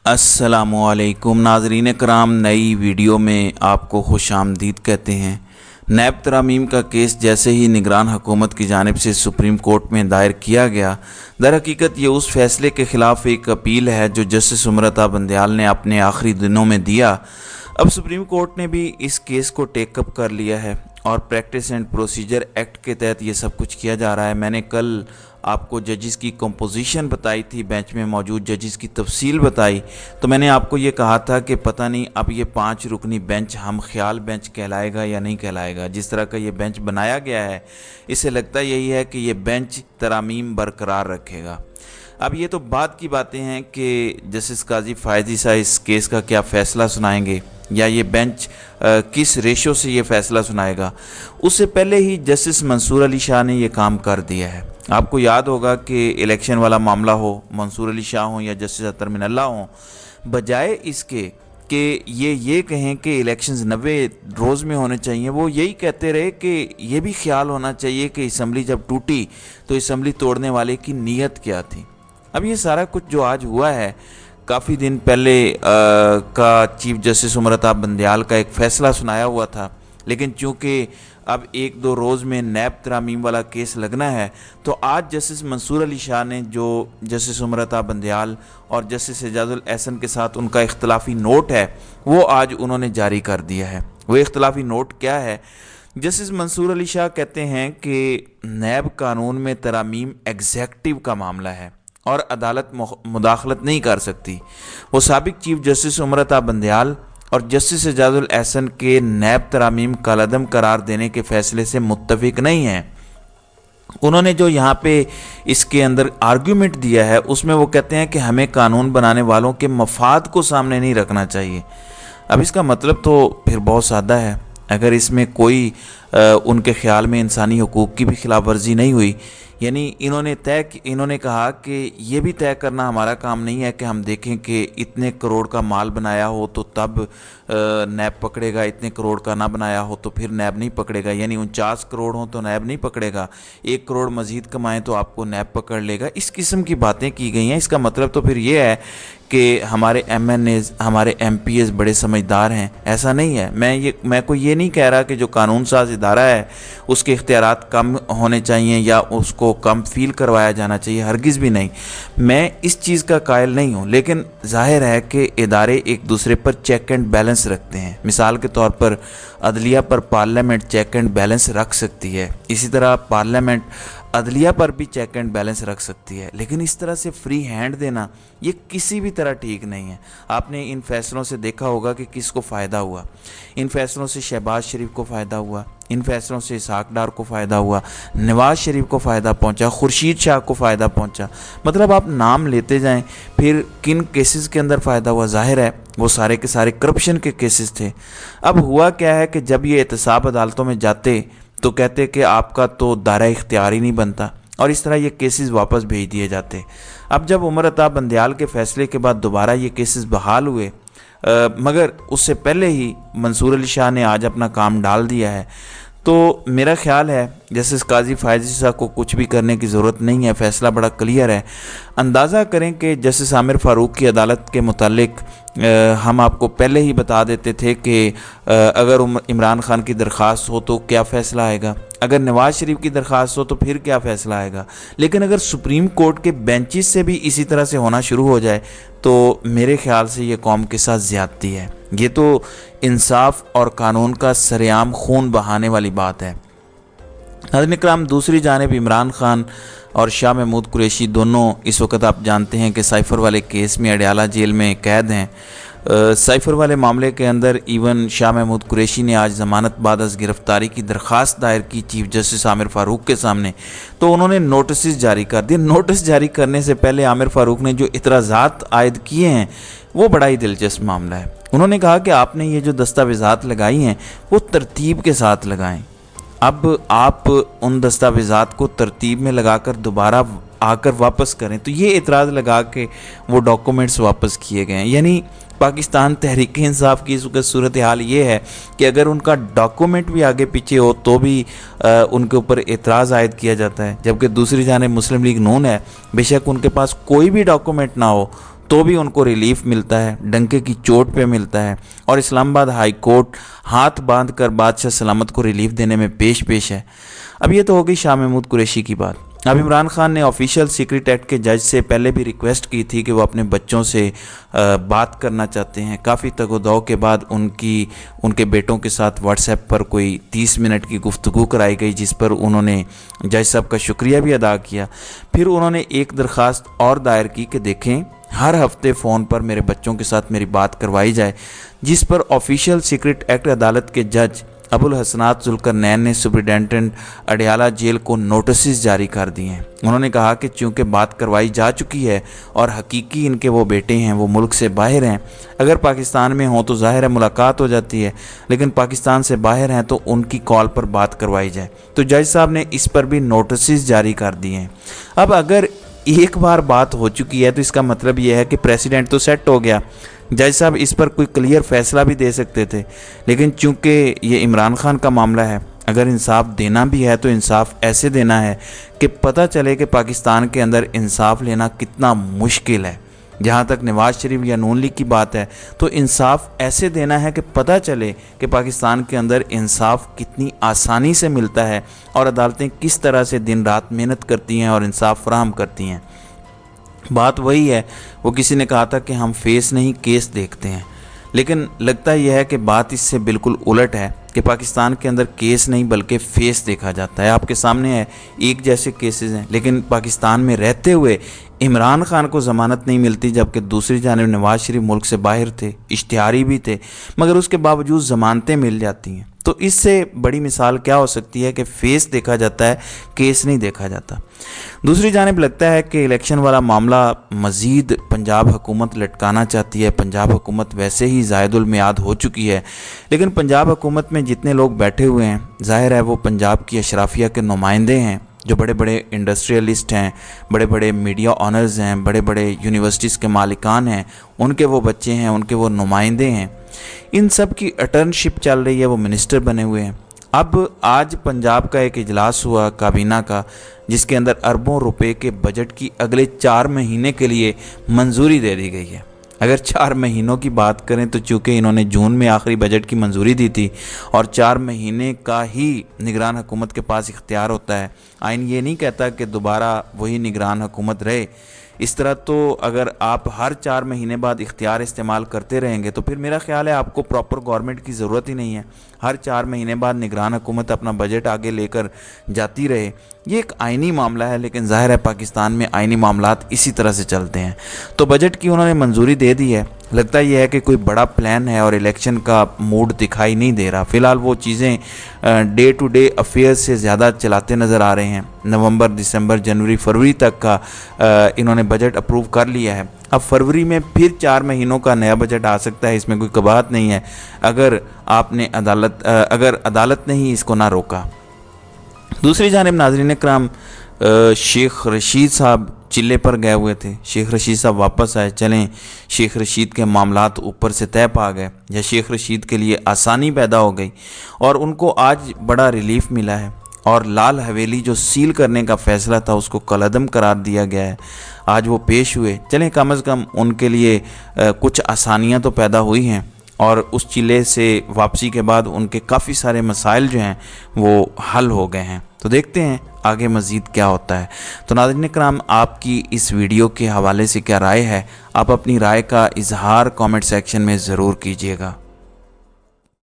अस्सलामुअलैकुम नाज़रीन कराम, नई वीडियो में आपको खुश आमदीद कहते हैं। नैब तरामीम का केस जैसे ही निगरान हुकूमत की जानिब से सुप्रीम कोर्ट में दायर किया गया, दर हकीकत ये उस फैसले के ख़िलाफ़ एक अपील है जो जस्टिस उमरता बंदयाल ने अपने आखिरी दिनों में दिया। अब सुप्रीम कोर्ट ने भी इस केस को टेकअप कर लिया है और प्रैक्टिस एंड प्रोसीजर एक्ट के तहत ये सब कुछ किया जा रहा है। मैंने कल आपको जजेस की कंपोजिशन बताई थी, बेंच में मौजूद जजेस की तफसील बताई, तो मैंने आपको ये कहा था कि पता नहीं अब ये 5 रुकनी बेंच हम ख्याल बेंच कहलाएगा या नहीं कहलाएगा। जिस तरह का ये बेंच बनाया गया है, इससे लगता यही है कि ये बेंच तरामीम बरकरार रखेगा। अब ये तो बात की बातें हैं कि जस्टिस काजी फ़ायज़ ईसा इस केस का क्या फ़ैसला सुनाएंगे या ये बेंच किस रेशो से ये फ़ैसला सुनाएगा। उससे पहले ही जस्टिस मंसूर अली शाह ने ये काम कर दिया है। आपको याद होगा कि इलेक्शन वाला मामला हो, मंसूर अली शाह हो या जस्टिस अतर मिनल्ला हो, बजाय इसके कि ये कहें कि इलेक्शंस 90 रोज़ में होने चाहिए, वो यही कहते रहे कि ये भी ख्याल होना चाहिए कि असम्बली जब टूटी तो असम्बली तोड़ने वाले की नीयत क्या थी। अब ये सारा कुछ जो आज हुआ है, काफ़ी दिन पहले का चीफ जस्टिस उमरता बंदयाल का एक फ़ैसला सुनाया हुआ था, लेकिन चूँकि अब 1-2 रोज़ में नैब तरामीम वाला केस लगना है, तो आज जस्टिस मंसूर अली शाह ने जो जस्टिस उमरता बंदयाल और जस्टिस एजाजुल एहसन के साथ उनका इख्तलाफी नोट है, वो आज उन्होंने जारी कर दिया है। वो इख्तलाफी नोट क्या है? जस्टिस मंसूर अली शाह कहते हैं कि नैब कानून में तरामीम एग्जेक्टिव का मामला है और अदालत मुदाखलत नहीं कर सकती। वो साबिक चीफ जस्टिस उमरता बंदयाल और जस्टिस एजाजुल एहसन के नैब तरामीम कालअदम करार देने के फैसले से मुत्तफिक नहीं हैं। उन्होंने जो यहाँ पे इसके अंदर आर्ग्यूमेंट दिया है, उसमें वो कहते हैं कि हमें कानून बनाने वालों के मफाद को सामने नहीं रखना चाहिए। अब इसका मतलब तो फिर बहुत सादा है। अगर इसमें कोई उनके ख्याल में इंसानी हुकूक की भी खिलाफ वर्जी नहीं हुई, यानी इन्होंने कहा कि ये भी तय करना हमारा काम नहीं है कि हम देखें कि इतने करोड़ का माल बनाया हो तो तब नैब पकड़ेगा, इतने करोड़ का ना बनाया हो तो फिर नैब नहीं पकड़ेगा, यानी 49 करोड़ हो तो नैब नहीं पकड़ेगा, 1 करोड़ मज़ीद कमाएं तो आपको नैब पकड़ लेगा। इस किस्म की बातें की गई हैं। इसका मतलब तो फिर ये है कि हमारे MNAs, हमारे MPAs बड़े समझदार हैं। ऐसा नहीं है। मैं कोई ये नहीं कह रहा कि जो कानून साज इदारा है उसके इख्तियारात कम होने चाहिए या उसको कम फील करवाया जाना चाहिए, हरगिज़ भी नहीं। मैं इस चीज़ का कायल नहीं हूँ, लेकिन जाहिर है कि इदारे एक दूसरे पर चेक एंड बैलेंस रखते हैं। मिसाल के तौर पर अदलिया पर पार्लियामेंट चेक एंड बैलेंस रख सकती है, इसी तरह पार्लियामेंट अदलिया पर भी चेक एंड बैलेंस रख सकती है, लेकिन इस तरह से फ्री हैंड देना ये किसी भी तरह ठीक नहीं है। आपने इन फैसलों से देखा होगा कि किसको फ़ायदा हुआ। इन फैसलों से शहबाज शरीफ को फ़ायदा हुआ, इन फैसलों से इसहाक डार को फ़ायदा हुआ, नवाज शरीफ को फ़ायदा पहुंचा, खुर्शीद शाह को फ़ायदा पहुंचा। मतलब आप नाम लेते जाएं, फिर किन केसेस के अंदर फ़ायदा हुआ? ज़ाहिर है वो सारे के सारे करप्शन के केसेस थे। अब हुआ क्या है कि जब ये एहतसाब अदालतों में जाते तो कहते कि आपका तो दायरा इख्तियार ही नहीं बनता, और इस तरह ये केसेस वापस भेज दिए जाते। अब जब उमरता बंदयाल के फैसले के बाद दोबारा ये केसेस बहाल हुए, मगर उससे पहले ही मंसूर अली शाह ने आज अपना काम डाल दिया है, तो मेरा ख्याल है जस्टिस काजी फ़ायज़ ईसा को कुछ भी करने की ज़रूरत नहीं है। फ़ैसला बड़ा क्लियर है। अंदाज़ा करें कि जस्टिस आमिर फ़ारूक की अदालत के मुतालिक हम आपको पहले ही बता देते थे कि अगर इमरान खान की दरख्वास्त हो तो क्या फ़ैसला आएगा, अगर नवाज़ शरीफ की दरख्वास्त हो तो फिर क्या फ़ैसला आएगा। लेकिन अगर सुप्रीम कोर्ट के बेंचेस से भी इसी तरह से होना शुरू हो जाए तो मेरे ख्याल से ये कौम के साथ ज़्यादती है। ये तो इंसाफ और कानून का सरेआम खून बहाने वाली बात है। नाज़रीन इकराम, दूसरी जानिब इमरान खान और शाह महमूद कुरैशी दोनों इस वक्त आप जानते हैं कि साइफ़र वाले केस में अडयाला जेल में कैद हैं। साइफ़र वाले मामले के अंदर इवन शाह महमूद कुरैशी ने आज ज़मानत बाद अज़ गिरफ़्तारी की दरख्वास्त दायर की चीफ जस्टिस आमिर फ़ारूक के सामने, तो उन्होंने नोटिस जारी कर दिए। नोटिस जारी करने से पहले आमिर फ़ारूक ने जो इतराज़ात आयद किए हैं वो बड़ा ही दिलचस्प मामला है। उन्होंने कहा कि आपने ये जो दस्तावेज़ात लगाई हैं वो तरतीब के साथ लगाएं। अब आप उन दस्तावेज़ात को तरतीब में लगाकर दोबारा आकर वापस करें, तो ये एतराज़ लगा के वो डॉक्यूमेंट्स वापस किए गए हैं। यानी पाकिस्तान तहरीक इंसाफ की इस वक्त सूरत हाल ये है कि अगर उनका डॉक्यूमेंट भी आगे पीछे हो तो भी उनके ऊपर एतराज़ आयद किया जाता है, जबकि दूसरी जानिब मुस्लिम लीग नून है, बेशक उनके पास कोई भी डॉक्यूमेंट ना हो तो भी उनको रिलीफ मिलता है, डंके की चोट पे मिलता है। और इस्लामाबाद हाई कोर्ट हाथ बांध कर बादशाह सलामत को रिलीफ देने में पेश है। अब ये तो हो गई शाह महमूद कुरैशी की बात। अब इमरान खान ने ऑफिशियल सीक्रेट एक्ट के जज से पहले भी रिक्वेस्ट की थी कि वो अपने बच्चों से बात करना चाहते हैं। काफ़ी तगोदौ के बाद उनके बेटों के साथ व्हाट्सएप पर कोई 30 मिनट की गुफ्तगू कराई गई, जिस पर उन्होंने जज साहब का शुक्रिया भी अदा किया। फिर उन्होंने एक दरख्वास्त और दायर की कि देखें, हर हफ्ते फ़ोन पर मेरे बच्चों के साथ मेरी बात करवाई जाए, जिस पर ऑफिशियल सीक्रेट एक्ट अदालत के जज अबुल हसनात जुल्करनैन ने सुप्रिटेंडेंट अडयाला जेल को नोटिस जारी कर दिए हैं। उन्होंने कहा कि चूंकि बात करवाई जा चुकी है और हकीकी इनके वो बेटे हैं वो मुल्क से बाहर हैं, अगर पाकिस्तान में हों तो ज़ाहिर है मुलाकात हो जाती है, लेकिन पाकिस्तान से बाहर हैं तो उनकी कॉल पर बात करवाई जाए। तो जज साहब ने इस पर भी नोटिस जारी कर दिए हैं। अब अगर एक बार बात हो चुकी है तो इसका मतलब यह है कि प्रेसिडेंट तो सेट हो गया। जज साहब इस पर कोई क्लियर फैसला भी दे सकते थे, लेकिन चूंकि ये इमरान खान का मामला है, अगर इंसाफ देना भी है तो इंसाफ ऐसे देना है कि पता चले कि पाकिस्तान के अंदर इंसाफ लेना कितना मुश्किल है। जहाँ तक नवाज शरीफ या नून लीग की बात है तो इंसाफ ऐसे देना है कि पता चले कि पाकिस्तान के अंदर इंसाफ कितनी आसानी से मिलता है और अदालतें किस तरह से दिन रात मेहनत करती हैं और इंसाफ फराहम करती हैं। बात वही है, वो किसी ने कहा था कि हम फेस नहीं केस देखते हैं, लेकिन लगता यह है कि बात इससे बिल्कुल उलट है कि पाकिस्तान के अंदर केस नहीं बल्कि फेस देखा जाता है। आपके सामने है, एक जैसे केसेस हैं, लेकिन पाकिस्तान में रहते हुए इमरान खान को ज़मानत नहीं मिलती, जबकि दूसरी जानिब नवाज शरीफ मुल्क से बाहर थे, इश्तिहारी भी थे, मगर उसके बावजूद ज़मानतें मिल जाती हैं। तो इससे बड़ी मिसाल क्या हो सकती है कि फेस देखा जाता है, केस नहीं देखा जाता। दूसरी जानिब लगता है कि इलेक्शन वाला मामला मज़ीद पंजाब हुकूमत लटकाना चाहती है। पंजाब हुकूमत वैसे ही ज़ायदुल मियाद हो चुकी है, लेकिन पंजाब हुकूमत में जितने लोग बैठे हुए हैं ज़ाहिर है वो पंजाब की अशराफिया के नुमाइंदे हैं, जो बड़े बड़े इंडस्ट्रियलिस्ट हैं, बड़े बड़े मीडिया ऑनर्स हैं, बड़े बड़े यूनिवर्सिटीज़ के मालिकान हैं, उनके वो बच्चे हैं, उनके वो नुमाइंदे हैं। इन सब की अटर्नशिप चल रही है, वो मिनिस्टर बने हुए हैं। अब आज पंजाब का एक इजलास हुआ काबीना का, जिसके अंदर अरबों रुपए के बजट की अगले 4 महीने के लिए मंजूरी दे दी गई है। अगर 4 महीनों की बात करें तो चूँकि इन्होंने जून में आखिरी बजट की मंजूरी दी थी और 4 महीने का ही निगरान हुकूमत के पास इख्तियार होता है। आइन ये नहीं कहता कि दोबारा वही निगरान हुकूमत रहे। इस तरह तो अगर आप हर 4 महीने बाद इख्तियार इस्तेमाल करते रहेंगे तो फिर मेरा ख्याल है आपको प्रॉपर गवर्नमेंट की ज़रूरत ही नहीं है। हर 4 महीने बाद निगरान हुकूमत अपना बजट आगे लेकर जाती रहे। ये एक आइनी मामला है, लेकिन ज़ाहिर है पाकिस्तान में आइनी मामलात इसी तरह से चलते हैं। तो बजट की उन्होंने मंजूरी दे दी है। लगता यह है कि कोई बड़ा प्लान है और इलेक्शन का मूड दिखाई नहीं दे रहा। फ़िलहाल वो चीज़ें डे टू डे अफेयर्स से ज़्यादा चलाते नज़र आ रहे हैं। नवंबर, दिसंबर, जनवरी, फरवरी तक का इन्होंने बजट अप्रूव कर लिया है। अब फरवरी में फिर 4 महीनों का नया बजट आ सकता है, इसमें कोई कबाहत नहीं है अगर अदालत ने ही इसको ना रोका। दूसरी जानिब नाज़रीन कराम, शेख रशीद साहब चिल्ले पर गए हुए थे। शेख रशीद साहब वापस आए। चलें, शेख रशीद के मामलात ऊपर से तय पा गए या शेख रशीद के लिए आसानी पैदा हो गई और उनको आज बड़ा रिलीफ मिला है और लाल हवेली जो सील करने का फ़ैसला था उसको कलअदम करार दिया गया है। आज वो पेश हुए। चलें, कम अज़ कम उनके लिए कुछ आसानियाँ तो पैदा हुई हैं और उस चिल्ले से वापसी के बाद उनके काफ़ी सारे मसाइल जो हैं वो हल हो गए हैं। तो देखते हैं आगे मज़ीद क्या होता है। तो नाज़रीन कराम, आपकी इस वीडियो के हवाले से क्या राय है? आप अपनी राय का इजहार कमेंट सेक्शन में ज़रूर कीजिएगा।